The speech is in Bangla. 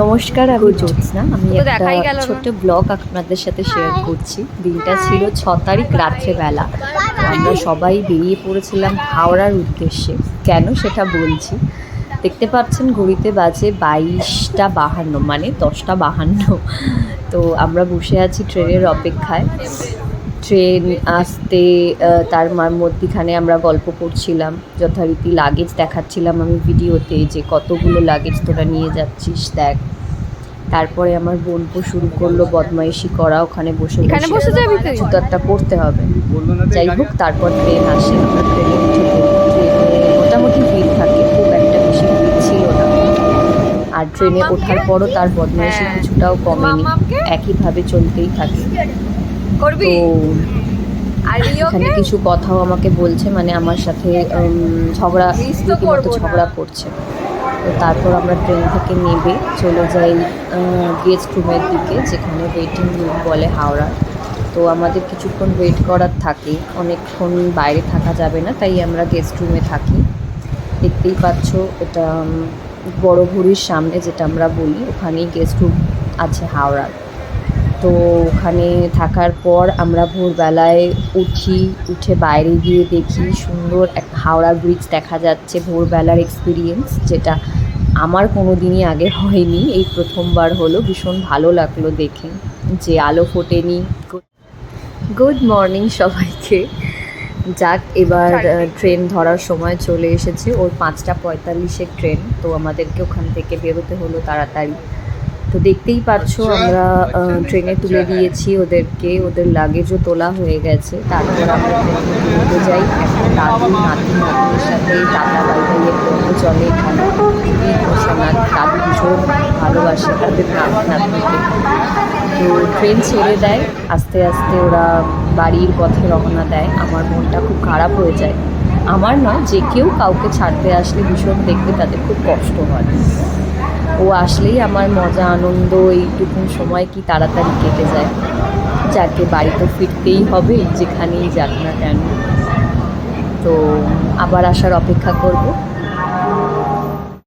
নমস্কার, আমি জ্যোৎস্না। আমি একটা ছোট্ট ব্লগ আপনাদের সাথে শেয়ার করছি। দিনটা ছিল 6 তারিখ রাত্রেবেলা। আমরা সবাই বেরিয়ে পড়েছিলাম হাওড়ার উদ্দেশ্যে। কেন সেটা বলছি। দেখতে পাচ্ছেন ঘড়িতে বাজে 22:52, মানে 10:52। তো আমরা বসে আছি ট্রেনের অপেক্ষায়। ট্রেন আসতে তার মধ্যিখানে আমরা গল্প করছিলাম, যথারীতি লাগেজ দেখাচ্ছিলাম আমি ভিডিওতে যে কতগুলো লাগেজ তোরা নিয়ে যাচ্ছিস দেখ। তারপরে আমার বোনপো শুরু করলো বদমাইশি করা, ওখানে বসে কিছু তো একটা করতে হবে। যাই হোক, তারপর ট্রেন আসে, আমরা ট্রেনে উঠে পড়ি। ট্রেনে মোটামুটি ভিড় থাকে, খুব একটা বেশি ভিড় ছিল না। আর ট্রেনে ওঠার পরও তার বদমাইশি কিছুটাও কমেনি, একইভাবে চলতেই থাকে। তো এখানে কিছু কথাও আমাকে বলছে, মানে আমার সাথে ঝগড়া করছে। তো তারপর আমরা ট্রেন থেকে নেমে চলে যাই গেস্ট রুমের দিকে, যেখানে ওয়েটিং রুম বলে হাওড়া। তো আমাদের কিছুক্ষণ ওয়েট করার থাকে, অনেকক্ষণ বাইরে থাকা যাবে না, তাই আমরা গেস্ট রুমে থাকি। দেখতেই পাচ্ছ, এটা বড় ঘড়ির সামনে যেটা আমরা বলি, ওখানেই গেস্ট রুম আছে হাওড়ার। তো ওখানে থাকার পর আমরা ভোরবেলায় উঠে বাইরে গিয়ে দেখি সুন্দর এক হাওড়া ব্রিজ দেখা যাচ্ছে। ভোরবেলার এক্সপিরিয়েন্স, যেটা আমার কোনো দিনই আগে হয়নি, এই প্রথমবার হলো। ভীষণ ভালো লাগলো দেখে যে আলো ফোটেনি। গুড মর্নিং সবাইকে। যাক, এবার ট্রেন ধরার সময় চলে এসেছে। ওর 5:45-এর ট্রেন। তো আমাদেরকে ওখান থেকে বেরোতে হলো তাড়াতাড়ি। তো দেখতেই পাচ্ছ, আমরা ট্রেনে তুলে দিয়েছি ওদেরকে, ওদের লাগেজও তোলা হয়ে গেছে। তারপর আমরা ট্রেনে তুলতে যাই। এখন নাতির সাথে টাটা বাইয়ে গল্প চলে এখানে। খুবই ইমোশনাল। দাদু ভীষণ ভালোবাসে তাদের নাতিকে। তো ট্রেন ছেড়ে দেয়, আস্তে আস্তে ওরা বাড়ির পথে রওনা দেয়। আমার মনটা খুব খারাপ হয়ে যায়। আমার নয়, যে কেউ কাউকে ছাড়তে আসলে ভীষণ দেখতে তাদের খুব কষ্ট হয়। ও আসলেই আমার মজা আনন্দ, এইটুকু সময় কি তাড়াতাড়ি কেটে যায়। যাকে বাড়িতে ফিরতেই হবে, যেখানেই যাক না কেন। তো আবার আসার অপেক্ষা করব।